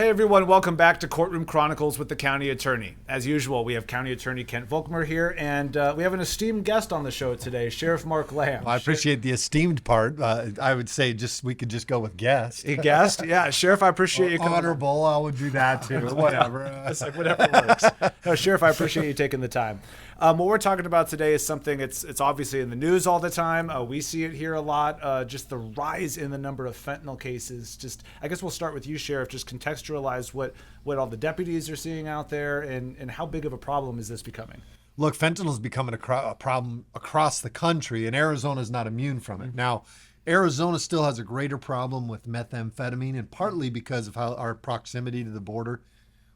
Hey everyone, welcome back to Courtroom Chronicles with the County Attorney. As usual, we have County Attorney Kent Volkmer here, and we have an esteemed guest on the show today, Sheriff Mark Lamb. Well, I appreciate the esteemed part. I would say we could just go with guest. A guest? Yeah, Sheriff, I appreciate you coming. Honorable, I would do that too. Whatever. It's like whatever works. No, Sheriff, I appreciate you taking the time. What we're talking about today is something it's obviously in the news all the time. We see it here a lot. Just the rise in the number of fentanyl cases. I guess we'll start with you, Sheriff. Just contextualize what all the deputies are seeing out there and how big of a problem is this becoming? Look, fentanyl is becoming a problem across the country, and Arizona is not immune from it. Now, Arizona still has a greater problem with methamphetamine, and partly because of our proximity to the border.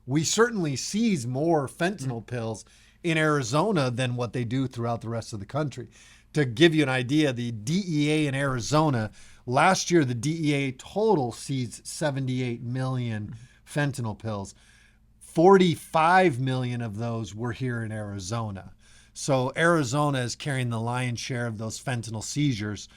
We certainly seize more fentanyl pills in Arizona than what they do throughout the rest of the country. To give you an idea, the DEA in Arizona, last year the DEA total seized 78 million fentanyl pills. 45 million of those were here in Arizona. So Arizona is carrying the lion's share of those fentanyl seizures,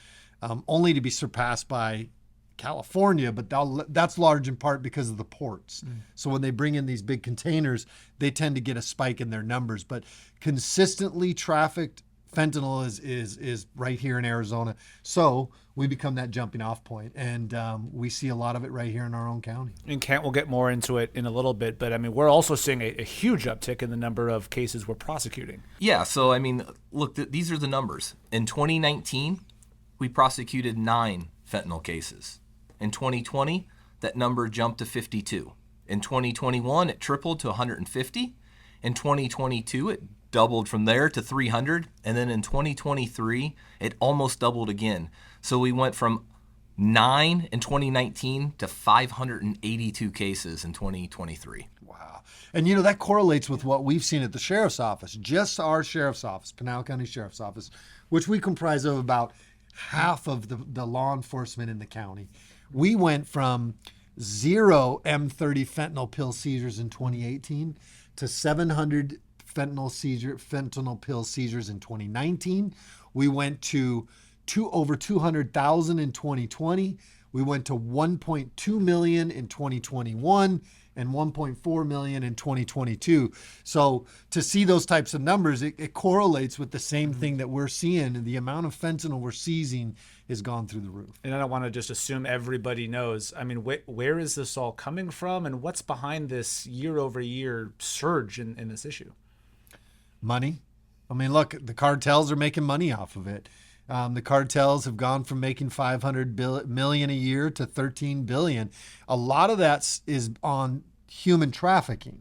only to be surpassed by California, but that's large in part because of the ports. So when they bring in these big containers, they tend to get a spike in their numbers. But consistently trafficked fentanyl is right here in Arizona. So we become that jumping off point, and we see a lot of it right here in our own county. And Kent, we'll get more into it in a little bit, but I mean, we're also seeing a huge uptick in the number of cases we're prosecuting. Yeah, so I mean, look, these are the numbers. In 2019, we prosecuted 9 fentanyl cases. In 2020, that number jumped to 52. In 2021, it tripled to 150. In 2022, it doubled from there to 300. And then in 2023, it almost doubled again. So we went from 9 in 2019 to 582 cases in 2023. Wow. And, you know, that correlates with what we've seen at the sheriff's office. Just our sheriff's office, Pinal County Sheriff's Office, which we comprise of about half of the law enforcement in the county. We went from 0 M30 fentanyl pill seizures in 2018 to 700 fentanyl pill seizures in 2019. We went to over 200,000 in 2020. We went to 1.2 million in 2021 and 1.4 million in 2022. So to see those types of numbers, it correlates with the same thing that we're seeing. The amount of fentanyl we're seizing has gone through the roof. And I don't want to just assume everybody knows. I mean, where is this all coming from, and what's behind this year-over-year surge in this issue? Money. I mean, look, the cartels are making money off of it. The cartels have gone from making $500 million a year to $13 billion. A lot of that is on human trafficking.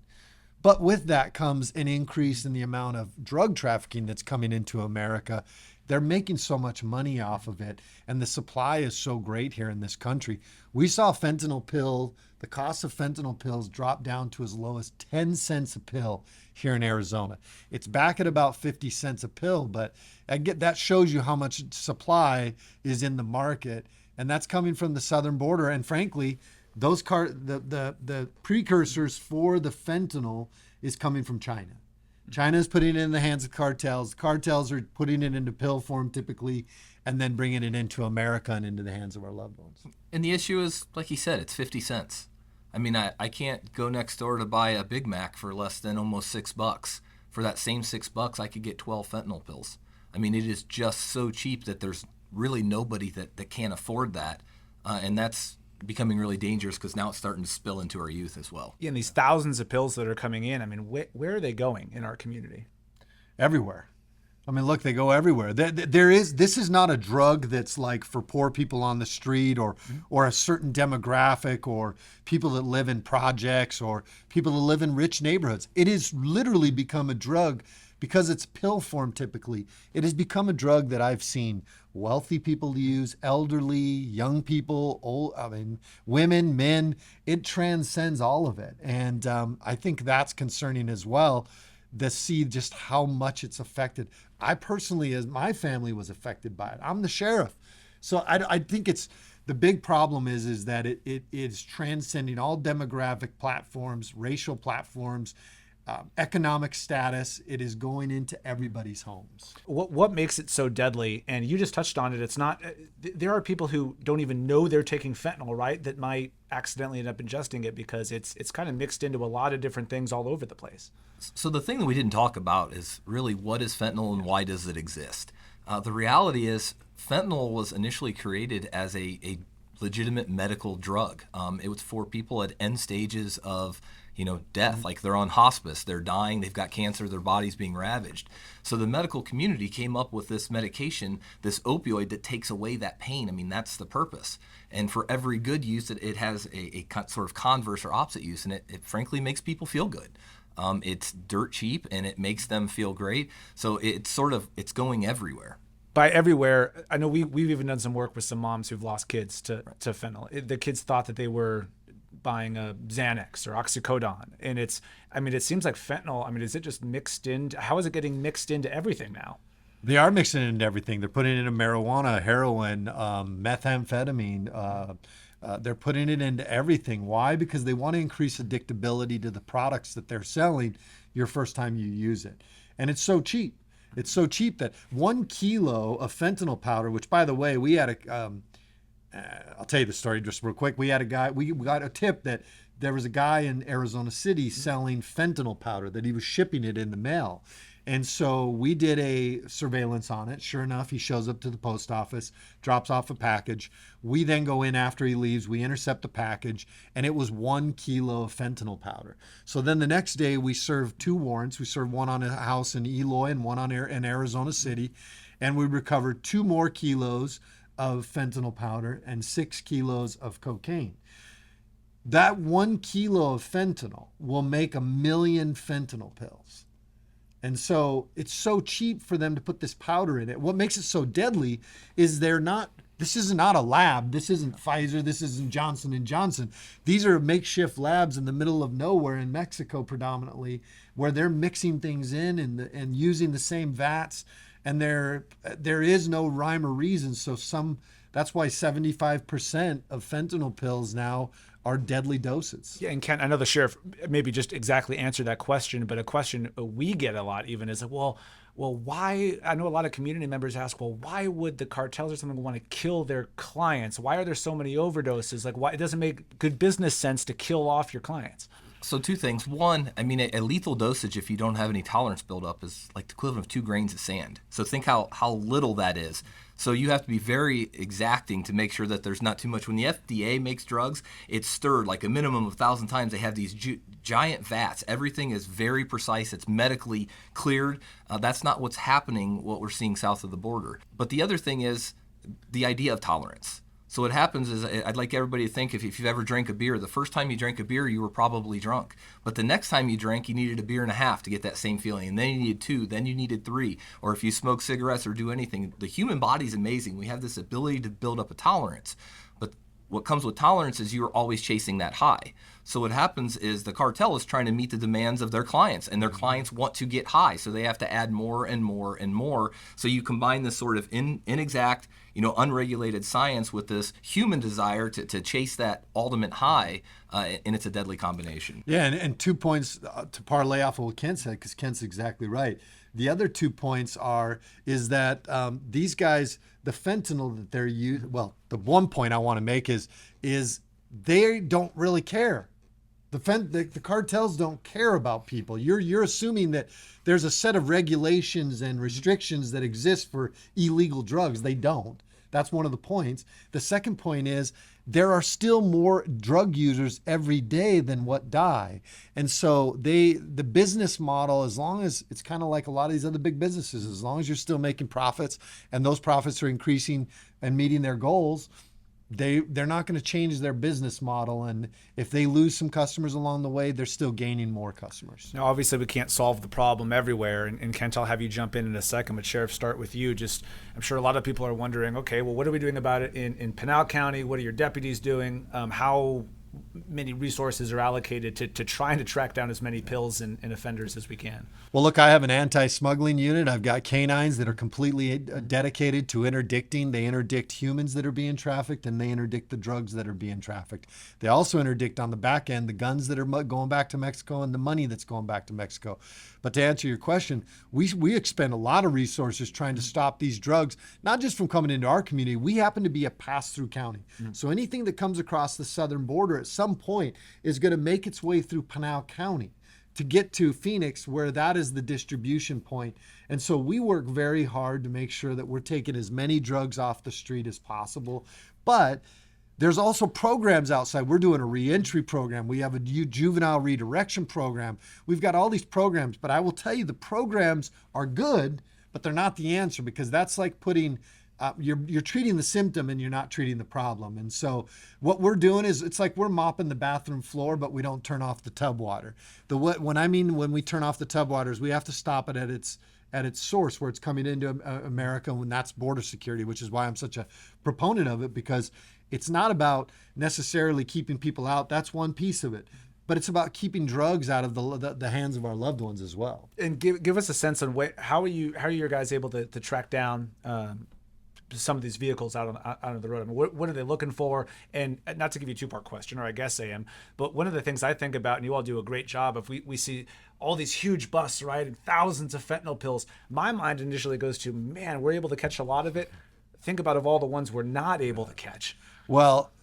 But with that comes an increase in the amount of drug trafficking that's coming into America. They're making so much money off of it, and the supply is so great here in this country. We saw the cost of fentanyl pills drop down to as low as 10 cents a pill here in Arizona. It's back at about 50 cents a pill, but that shows you how much supply is in the market, and that's coming from the southern border. And frankly, the precursors for the fentanyl is coming from China. China is putting it in the hands of cartels. Cartels are putting it into pill form typically, and then bringing it into America and into the hands of our loved ones. And the issue is, like you said, it's 50 cents. I mean, I can't go next door to buy a Big Mac for less than almost $6. For that same $6, I could get 12 fentanyl pills. I mean, it is just so cheap that there's really nobody that can't afford that. And that's becoming really dangerous because now it's starting to spill into our youth as well. Yeah, and these thousands of pills that are coming in, I mean, where are they going in our community? Everywhere. I mean, look, they go everywhere. This is not a drug that's like for poor people on the street or a certain demographic or people that live in projects or people that live in rich neighborhoods. It has literally become a drug because it's pill form typically. It has become a drug that I've seen wealthy people use, elderly, young people, women, men. It transcends all of it. And I think that's concerning as well, to see just how much it's affected. I personally, as my family was affected by it. I'm the sheriff. So I think the big problem is that it is transcending all demographic platforms, racial platforms, economic status. It is going into everybody's homes. What makes it so deadly? And you just touched on it. It's not. There are people who don't even know they're taking fentanyl, right? That might accidentally end up ingesting it because it's kind of mixed into a lot of different things all over the place. So the thing that we didn't talk about is really what is fentanyl and why does it exist? The reality is fentanyl was initially created as a legitimate medical drug. It was for people at end stages of death, like they're on hospice, they're dying, they've got cancer, their body's being ravaged. So the medical community came up with this medication, this opioid that takes away that pain. I mean, that's the purpose. And for every good use, it has a sort of converse or opposite use, and it frankly makes people feel good. It's dirt cheap and it makes them feel great. So it's going everywhere. By everywhere, I know we've even done some work with some moms who've lost kids to fentanyl. The kids thought that they were buying a Xanax or oxycodone, and it seems like fentanyl. Is it just mixed in? How is it getting mixed into everything now? They are mixing it into everything. They're putting it in marijuana, heroin, methamphetamine. They're putting it into everything. Why? Because they want to increase addictability to the products that they're selling your first time you use it. And it's so cheap. It's so cheap that 1 kilo of fentanyl powder, which, by the way, we had I'll tell you the story just real quick. We got a tip that there was a guy in Arizona City selling fentanyl powder, that he was shipping it in the mail. And so we did a surveillance on it. Sure enough, he shows up to the post office, drops off a package. We then go in after he leaves. We intercept the package, and it was 1 kilo of fentanyl powder. So then the next day, we served 2 warrants. We served one on a house in Eloy and one in Arizona City. And we recovered 2 more kilos of fentanyl powder and 6 kilos of cocaine. That 1 kilo of fentanyl will make 1 million fentanyl pills. And so it's so cheap for them to put this powder in it. What makes it so deadly is this is not a lab. This isn't Pfizer. This isn't Johnson & Johnson. These are makeshift labs in the middle of nowhere in Mexico predominantly, where they're mixing things in and using the same vats. And there is no rhyme or reason. So that's why 75% of fentanyl pills now are deadly doses. Yeah, and Ken, I know the sheriff maybe just exactly answered that question, but a question we get a lot even is, well, why? I know a lot of community members ask, well, why would the cartels or something want to kill their clients? Why are there so many overdoses? Like, why it doesn't make good business sense to kill off your clients? So 2 things. One, a lethal dosage, if you don't have any tolerance buildup, is like the equivalent of 2 grains of sand. So think how little that is. So you have to be very exacting to make sure that there's not too much. When the FDA makes drugs, it's stirred like a minimum of 1,000 times. They have these giant vats. Everything is very precise. It's medically cleared. That's not what's happening, what we're seeing south of the border. But the other thing is the idea of tolerance. So what happens is, I'd like everybody to think, if you've ever drank a beer, the first time you drank a beer, you were probably drunk. But the next time you drank, you needed a beer and a half to get that same feeling. And then you needed 2, then you needed 3. Or if you smoke cigarettes or do anything, the human body is amazing. We have this ability to build up a tolerance. But what comes with tolerance is you're always chasing that high. So what happens is the cartel is trying to meet the demands of their clients, and their clients want to get high, so they have to add more and more and more. So you combine this sort of inexact, unregulated science with this human desire to chase that ultimate high, and it's a deadly combination. Yeah, and 2 points to parlay off of what Ken said, because Ken's exactly right. The other 2 points is that these guys, the fentanyl that they're using, well, the one point I want to make is they don't really care. The cartels don't care about people. You're assuming that there's a set of regulations and restrictions that exist for illegal drugs. They don't. That's one of the points. The second point is there are still more drug users every day than what die. And so the business model, as long as it's kind of like a lot of these other big businesses, as long as you're still making profits and those profits are increasing and meeting their goals, they're not going to change their business model. And if they lose some customers along the way, they're still gaining more customers. Now, obviously, we can't solve the problem everywhere. And Kent, I'll have you jump in a second. But Sheriff, start with you. I'm sure a lot of people are wondering, okay, well, what are we doing about it in Pinal County? What are your deputies doing? many resources are allocated to trying to track down as many pills and offenders as we can. Well, look, I have an anti-smuggling unit. I've got canines that are completely dedicated to interdicting. They interdict humans that are being trafficked, and they interdict the drugs that are being trafficked. They also interdict on the back end the guns that are going back to Mexico and the money that's going back to Mexico. But to answer your question, we expend a lot of resources trying to stop these drugs, not just from coming into our community. We happen to be a pass-through county. So anything that comes across the southern border at some point is going to make its way through Pinal County to get to Phoenix, where that is the distribution point. And so we work very hard to make sure that we're taking as many drugs off the street as possible. But there's also programs outside. We're doing a reentry program. We have a juvenile redirection program. We've got all these programs, but I will tell you the programs are good, but they're not the answer, because that's like putting you're treating the symptom and you're not treating the problem. And so what we're doing is, it's like we're mopping the bathroom floor, but we don't turn off the tub water. When we turn off the tub waters, we have to stop it at its source, where it's coming into America, and that's border security, which is why I'm such a proponent of it, because it's not about necessarily keeping people out. That's one piece of it. But it's about keeping drugs out of the hands of our loved ones as well. And give us a sense on how are you guys able to track down some of these vehicles out on the road? I mean, what are they looking for? And not to give you a two-part question, or I guess I am, but one of the things I think about, and you all do a great job, if we see all these huge busts, right, and thousands of fentanyl pills, my mind initially goes to, man, we're able to catch a lot of it. Think about of all the ones we're not able to catch. Well,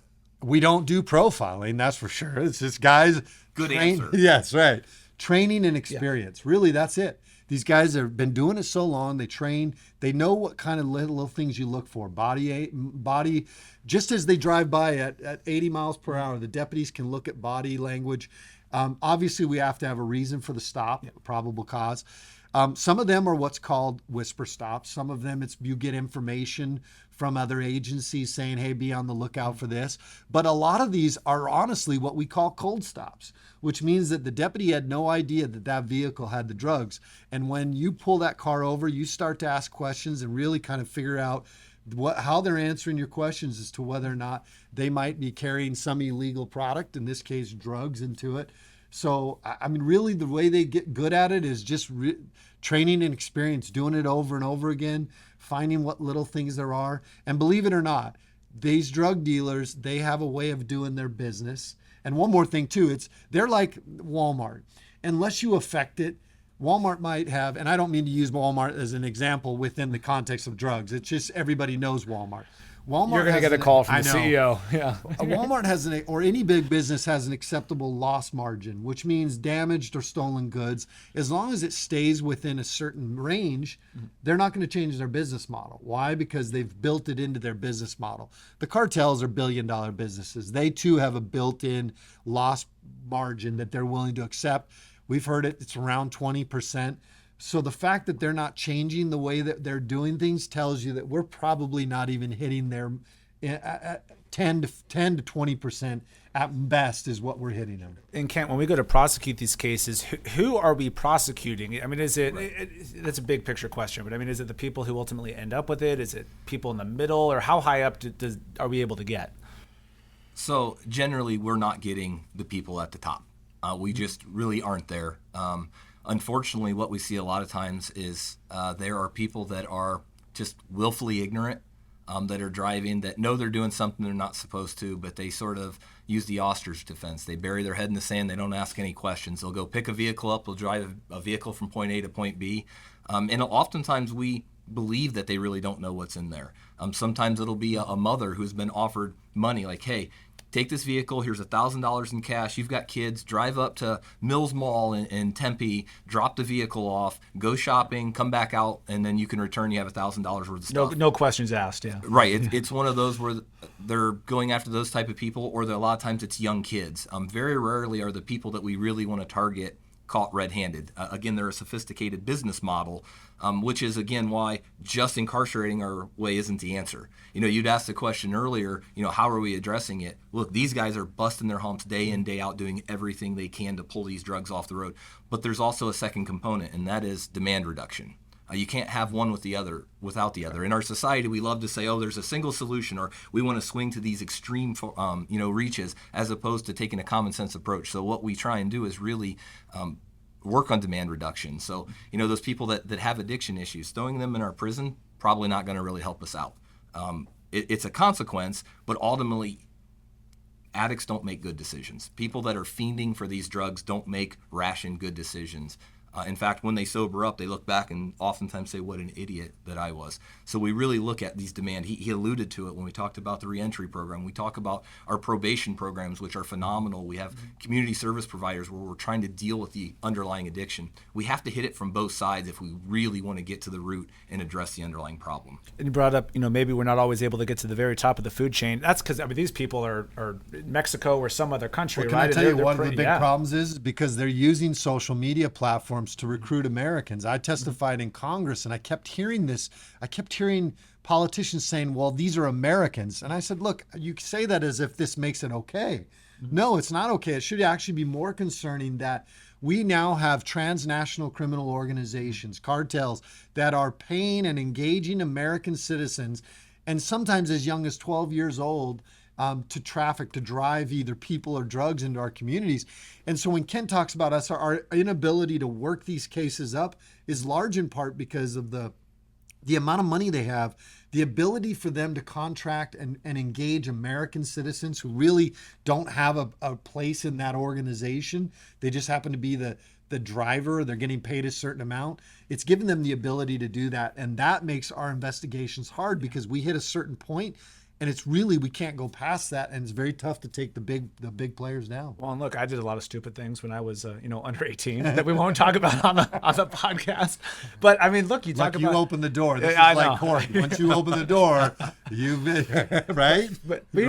we don't do profiling, that's for sure. It's just guys. Good answer. Yes, right. Training and experience. Yeah. Really, that's it. These guys have been doing it so long. They train. They know what kind of little things you look for. Body. Just as they drive by at 80 miles per hour, the deputies can look at body language. Obviously, we have to have a reason for the stop, probable cause. Some of them are what's called whisper stops. Some of them, it's you get information from other agencies saying, hey, be on the lookout for this. But a lot of these are honestly what we call cold stops, which means that the deputy had no idea that vehicle had the drugs. And when you pull that car over, you start to ask questions and really kind of figure out how they're answering your questions as to whether or not they might be carrying some illegal product, in this case, drugs, into it. So, I mean, really the way they get good at it is just training and experience, doing it over and over again, finding what little things there are. And believe it or not, these drug dealers, they have a way of doing their business. And one more thing too, they're like Walmart. Unless you affect it, Walmart might have, and I don't mean to use Walmart as an example within the context of drugs. It's just everybody knows Walmart. Walmart, you're going to get a call from the CEO. Yeah. Walmart has or any big business has an acceptable loss margin, which means damaged or stolen goods. As long as it stays within a certain range, they're not going to change their business model. Why? Because they've built it into their business model. The cartels are billion-dollar businesses. They too have a built-in loss margin that they're willing to accept. We've heard it's around 20%. So the fact that they're not changing the way that they're doing things tells you that we're probably not even hitting their 10 to 20% at best is what we're hitting them. And Kent, when we go to prosecute these cases, who are we prosecuting? I mean, is it, that's a big picture question, but I mean, is it the people who ultimately end up with it? Is it people in the middle, or how high up are we able to get? So generally, we're not getting the people at the top. We just really aren't there. Unfortunately, what we see a lot of times is there are people that are just willfully ignorant, that are driving, that know they're doing something they're not supposed to, but they sort of use the ostrich defense. They bury their head in the sand. They don't ask any questions. They'll go pick a vehicle up. They'll drive a vehicle from point A to point B. And oftentimes we believe that they really don't know what's in there. Sometimes it'll be a mother who's been offered money, like, hey, take this vehicle, here's $1,000 in cash, you've got kids, drive up to Mills Mall in Tempe, drop the vehicle off, go shopping, come back out, and then you can return, you have $1,000 worth of stuff. No questions asked, yeah. Right, it's one of those where they're going after those type of people, or a lot of times it's young kids. Very rarely are the people that we really want to target caught red-handed. Again, they're a sophisticated business model, which is, again, why just incarcerating our way isn't the answer. You'd asked the question earlier, how are we addressing it? Look, these guys are busting their humps day in, day out, doing everything they can to pull these drugs off the road. But there's also a second component, and that is demand reduction. You can't have one with the other without the other. In our society, we love to say, "Oh, there's a single solution," or we want to swing to these extreme, reaches, as opposed to taking a common sense approach. So what we try and do is really work on demand reduction. So those people that have addiction issues, throwing them in our prison probably not going to really help us out. It's a consequence, but ultimately, addicts don't make good decisions. People that are fiending for these drugs don't make ration good decisions. In fact, when they sober up, they look back and oftentimes say, what an idiot that I was. So we really look at these demand. He alluded to it when we talked about the reentry program. We talk about our probation programs, which are phenomenal. We have community service providers where we're trying to deal with the underlying addiction. We have to hit it from both sides if we really want to get to the root and address the underlying problem. And you brought up, maybe we're not always able to get to the very top of the food chain. That's because, these people are in Mexico or some other country, Can right? I tell you one of the big problems is because they're using social media platforms to recruit Americans. I testified in Congress and I kept hearing this. I kept hearing politicians saying, well, these are Americans. And I said, look, you say that as if this makes it okay. No, it's not okay. It should actually be more concerning that we now have transnational criminal organizations, cartels, that are paying and engaging American citizens, and sometimes as young as 12 years old, to traffic, to drive either people or drugs into our communities. And so when Ken talks about us, our inability to work these cases up is large in part because of the amount of money they have, the ability for them to contract and engage American citizens who really don't have a place in that organization. They just happen to be the driver. They're getting paid a certain amount. It's given them the ability to do that. And that makes our investigations hard because we hit a certain point and it's really, we can't go past that, and it's very tough to take the big players down. Well, and look, I did a lot of stupid things when I was, under 18 that we won't talk about on the podcast. But I mean, look, you talk about you open the door. This is I like know. court. Once you open the door, right? But you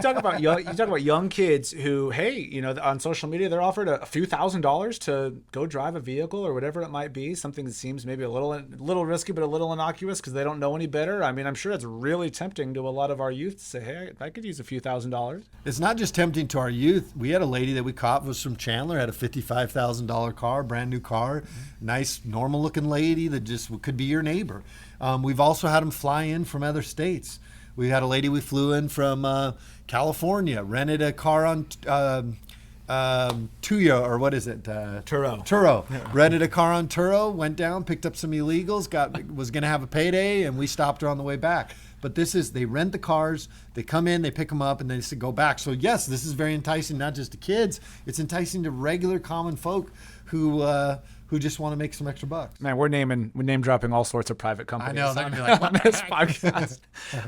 talk about young kids who, hey, on social media they're offered a few $1,000s to go drive a vehicle or whatever it might be, something that seems maybe a little risky but a little innocuous because they don't know any better. I mean, I'm sure it's really tempting to a lot of our youth to say, hey, I could use a few $1,000s. It's not just tempting to our youth. We had a lady that we caught was from Chandler, had a $55,000 car, brand new car, nice, normal looking lady that just could be your neighbor. We've also had them fly in from other states. We had a lady we flew in from California, rented a car on Tuyo, or what is it? Turo. Yeah. Rented a car on Turo, went down, picked up some illegals, was going to have a payday, and we stopped her on the way back. But they rent the cars, they come in, they pick them up, and they go back. So yes, this is very enticing, not just to kids. It's enticing to regular common folk who just want to make some extra bucks. Man, we're name dropping all sorts of private companies. I know, they're gonna be like, on this podcast.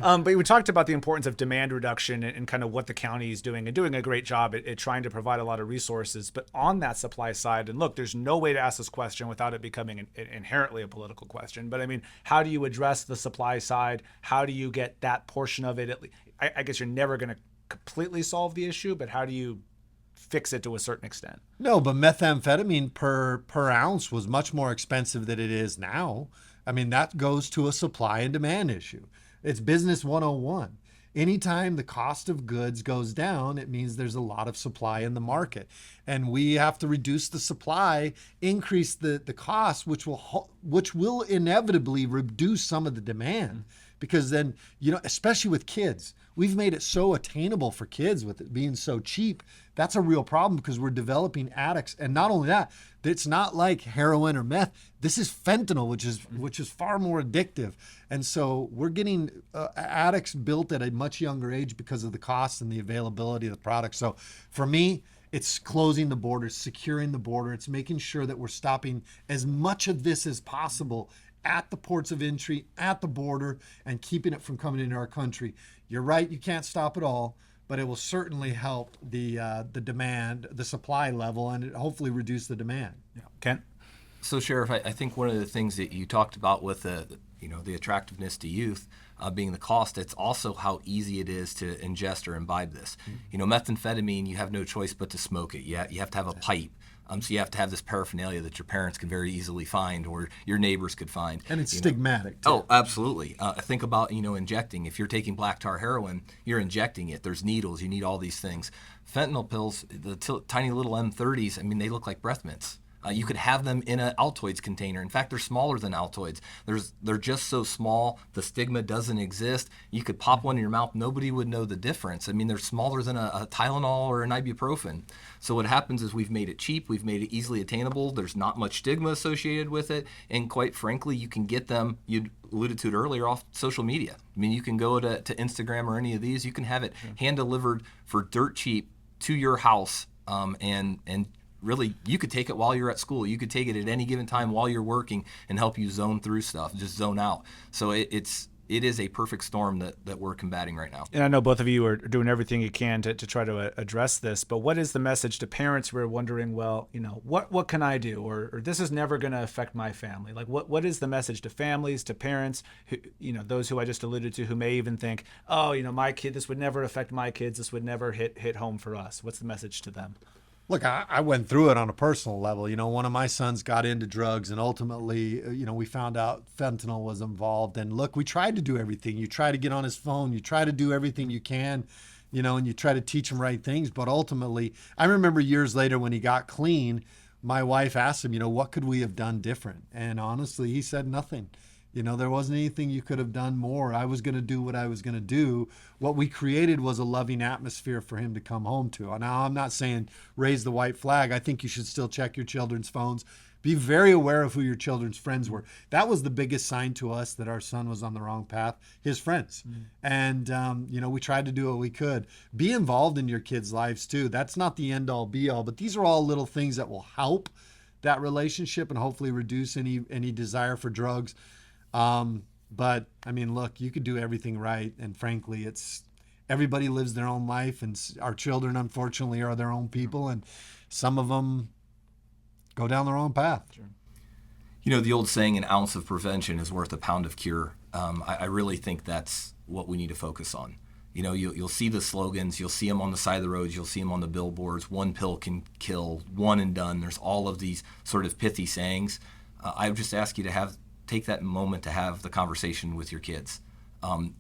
But we talked about the importance of demand reduction and kind of what the county is doing, and doing a great job at trying to provide a lot of resources. But on that supply side, and look, there's no way to ask this question without it becoming inherently a political question. But I mean, how do you address the supply side? How do you get that portion of it? I guess you're never going to completely solve the issue, but how do you fix it to a certain extent? No, but methamphetamine per ounce was much more expensive than it is now. I mean, that goes to a supply and demand issue. It's business 101. Anytime the cost of goods goes down, it means there's a lot of supply in the market. And we have to reduce the supply, increase the cost, which will inevitably reduce some of the demand. Because then, especially with kids, we've made it so attainable for kids with it being so cheap. That's a real problem because we're developing addicts. And not only that, it's not like heroin or meth. This is fentanyl, which is far more addictive. And so we're getting addicts built at a much younger age because of the cost and the availability of the product. So for me, it's closing the border, securing the border. It's making sure that we're stopping as much of this as possible at the ports of entry, at the border, and keeping it from coming into our country. You're right, you can't stop it all, but it will certainly help the demand, the supply level, and hopefully reduce the demand. Yeah. Kent? So, Sheriff, I think one of the things that you talked about with the attractiveness to youth being the cost, it's also how easy it is to ingest or imbibe this. Methamphetamine, you have no choice but to smoke it. You have to have a pipe. So you have to have this paraphernalia that your parents can very easily find or your neighbors could find. And it's stigmatic, too. Oh, absolutely. Think about, injecting. If you're taking black tar heroin, you're injecting it. There's needles. You need all these things. Fentanyl pills, the tiny little M30s, I mean, they look like breath mints. You could have them in an Altoids container. In fact, they're smaller than Altoids. They're just so small, the stigma doesn't exist. You could pop one in your mouth, nobody would know the difference. I mean, they're smaller than a Tylenol or an ibuprofen. So what happens is we've made it cheap, we've made it easily attainable, there's not much stigma associated with it, and quite frankly, you can get them, you alluded to it earlier, off social media. I mean, you can go to Instagram or any of these, you can have it hand-delivered for dirt cheap to your house, and really, you could take it while you're at school. You could take it at any given time while you're working and help you zone through stuff, just zone out. So it is a perfect storm that we're combating right now. And I know both of you are doing everything you can to try to address this, but what is the message to parents who are wondering, well, what can I do? Or this is never going to affect my family. Like, what is the message to families, to parents, who, those who I just alluded to, who may even think, oh, my kid, this would never affect my kids. This would never hit home for us. What's the message to them? Look, I went through it on a personal level. One of my sons got into drugs, and ultimately, we found out fentanyl was involved. And look, we tried to do everything. You try to get on his phone. You try to do everything you can, and you try to teach him right things. But ultimately, I remember years later when he got clean, my wife asked him, what could we have done different? And honestly, he said nothing. There wasn't anything you could have done more. I was going to do what I was going to do. What we created was a loving atmosphere for him to come home to. Now, I'm not saying raise the white flag. I think you should still check your children's phones. Be very aware of who your children's friends were. That was the biggest sign to us that our son was on the wrong path, his friends. And, we tried to do what we could. Be involved in your kids' lives, too. That's not the end-all, be-all. But these are all little things that will help that relationship and hopefully reduce any desire for drugs. But I mean, look, you could do everything right. And frankly, everybody lives their own life, and our children, unfortunately, are their own people. And some of them go down their own path. Sure. The old saying, an ounce of prevention is worth a pound of cure. I really think that's what we need to focus on. You'll see the slogans, you'll see them on the side of the roads, you'll see them on the billboards. One pill can kill, one and done. There's all of these sort of pithy sayings. I would just ask you to take that moment to have the conversation with your kids.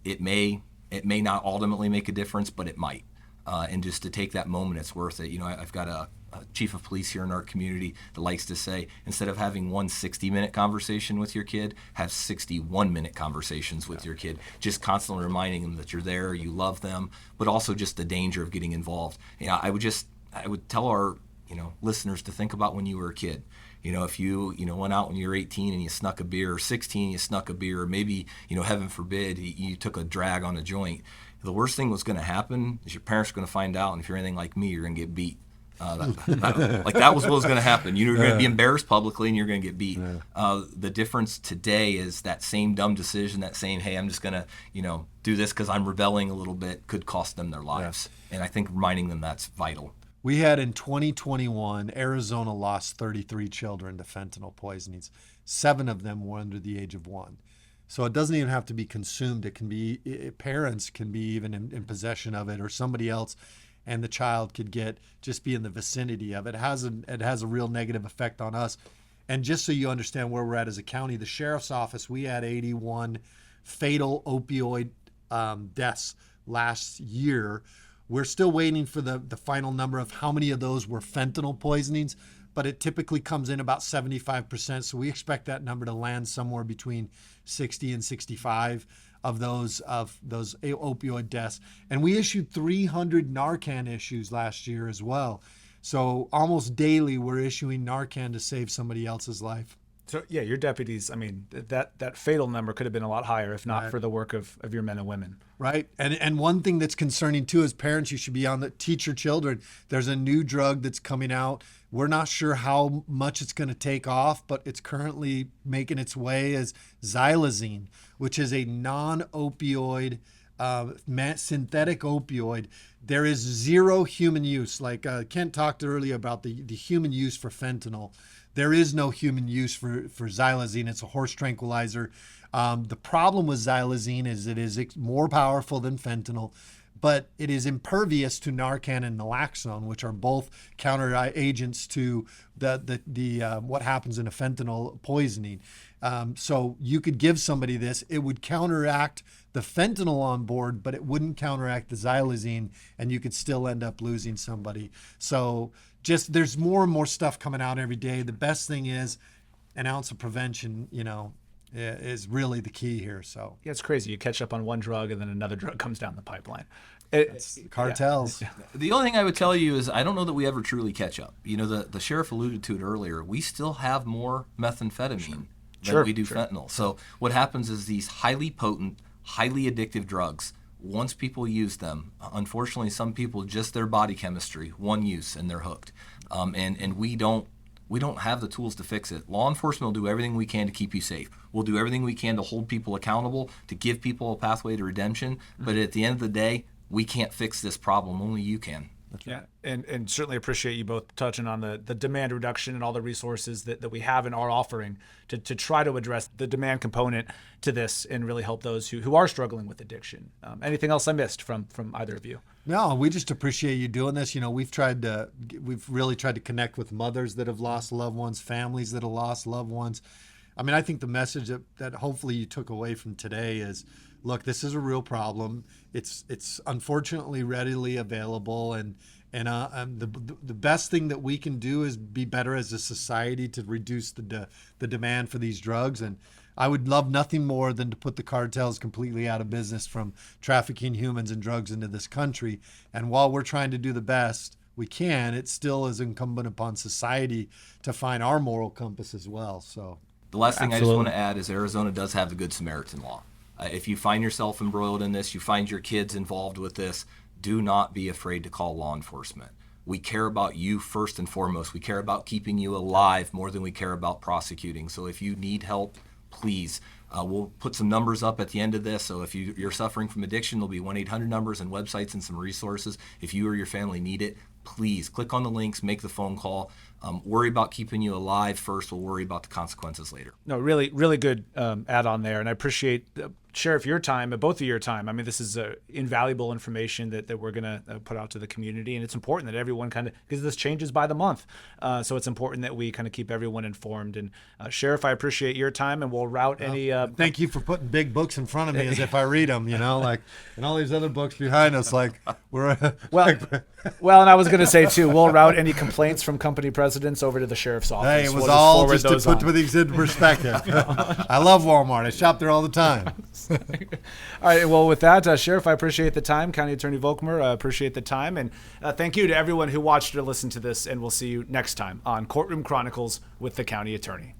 It may not ultimately make a difference, but it might. And just to take that moment, it's worth it. I've got a chief of police here in our community that likes to say, instead of having one 60-minute conversation with your kid, have 61-minute conversations with your kid, just constantly reminding them that you're there, you love them, but also just the danger of getting involved. I would tell our listeners to think about when you were a kid. If you went out when you were 18 and you snuck a beer, or 16 you snuck a beer, or maybe, heaven forbid, you took a drag on a joint, the worst thing was going to happen is your parents are going to find out, and if you're anything like me, you're going to get beat. That was what was going to happen. You're going to be embarrassed publicly, and you're going to get beat. The difference today is that same dumb decision, that same, hey, I'm just going to, do this because I'm rebelling a little bit, could cost them their lives. And I think reminding them that's vital. We had in 2021, Arizona lost 33 children to fentanyl poisonings. 7 of them were under the age of 1. So it doesn't even have to be consumed. It can be, parents can be even in possession of it, or somebody else, and the child could just be in the vicinity of it. It has a real negative effect on us. And just so you understand where we're at as a county, the sheriff's office, we had 81 fatal opioid deaths last year. We're still waiting for the final number of how many of those were fentanyl poisonings, but it typically comes in about 75%. So we expect that number to land somewhere between 60 and 65 of those opioid deaths. And we issued 300 Narcan issues last year as well. So almost daily we're issuing Narcan to save somebody else's life. So yeah, your deputies, I mean, that fatal number could have been a lot higher if not for the work of your men and women. Right. And one thing that's concerning too, as parents, you should be on the teach your children. There's a new drug that's coming out. We're not sure how much it's going to take off, but it's currently making its way as xylazine, which is a non-opioid synthetic opioid. There is zero human use. Like Kent talked earlier about the human use for fentanyl. There is no human use for xylazine. It's a horse tranquilizer. The problem with xylazine is it is more powerful than fentanyl, but it is impervious to Narcan and naloxone, which are both counter agents to the what happens in a fentanyl poisoning. So you could give somebody this, it would counteract the fentanyl on board, but it wouldn't counteract the xylazine, and you could still end up losing somebody. So just there's more and more stuff coming out every day. The best thing is an ounce of prevention, is really the key here. So Yeah, it's crazy. You catch up on one drug and then another drug comes down the pipeline. cartels. The only thing I would tell you is I don't know that we ever truly catch up. The sheriff alluded to it earlier. We still have more methamphetamine than we do fentanyl. So what happens is these highly potent, highly addictive drugs, once people use them, unfortunately some people, just their body chemistry, one use and they're hooked. And we don't have the tools to fix it. Law enforcement will do everything we can to keep you safe. We'll do everything we can to hold people accountable, to give people a pathway to redemption. But at the end of the day, we can't fix this problem. Only you can. Yeah, and certainly appreciate you both touching on the demand reduction and all the resources that we have in our offering to try to address the demand component to this and really help those who are struggling with addiction. Anything else I missed from either of you? No, we just appreciate you doing this. We've really tried to connect with mothers that have lost loved ones, families that have lost loved ones. I mean, I think the message that hopefully you took away from today is, look, this is a real problem. It's unfortunately readily available, and the best thing that we can do is be better as a society to reduce the demand for these drugs. And I would love nothing more than to put the cartels completely out of business from trafficking humans and drugs into this country. And while we're trying to do the best we can, it still is incumbent upon society to find our moral compass as well. So the last thing I just want to add is Arizona does have the Good Samaritan law. If you find yourself embroiled in this, you find your kids involved with this, do not be afraid to call law enforcement. We care about you first and foremost. We care about keeping you alive more than we care about prosecuting. So if you need help, please. We'll put some numbers up at the end of this. So if you're suffering from addiction, there'll be 1-800 numbers and websites and some resources. If you or your family need it, please click on the links, make the phone call. Worry about keeping you alive first. We'll worry about the consequences later. No, really, really good add-on there. And I appreciate, Sheriff, your time, both of your time. I mean, this is invaluable information that we're going to put out to the community. And it's important that everyone because this changes by the month. So it's important that we kind of keep everyone informed. And Sheriff, I appreciate your time, and we'll route any... Thank you for putting big books in front of me as if I read them, and all these other books behind us, we're... Well, and I was going to say, too, we'll route any complaints from company presidents over to the sheriff's office. Hey, it was we'll all just to put things into perspective. I love Walmart. I shop there all the time. All right. Well, with that, Sheriff, I appreciate the time. County Attorney Volkmer, I appreciate the time. And thank you to everyone who watched or listened to this. And we'll see you next time on Courtroom Chronicles with the County Attorney.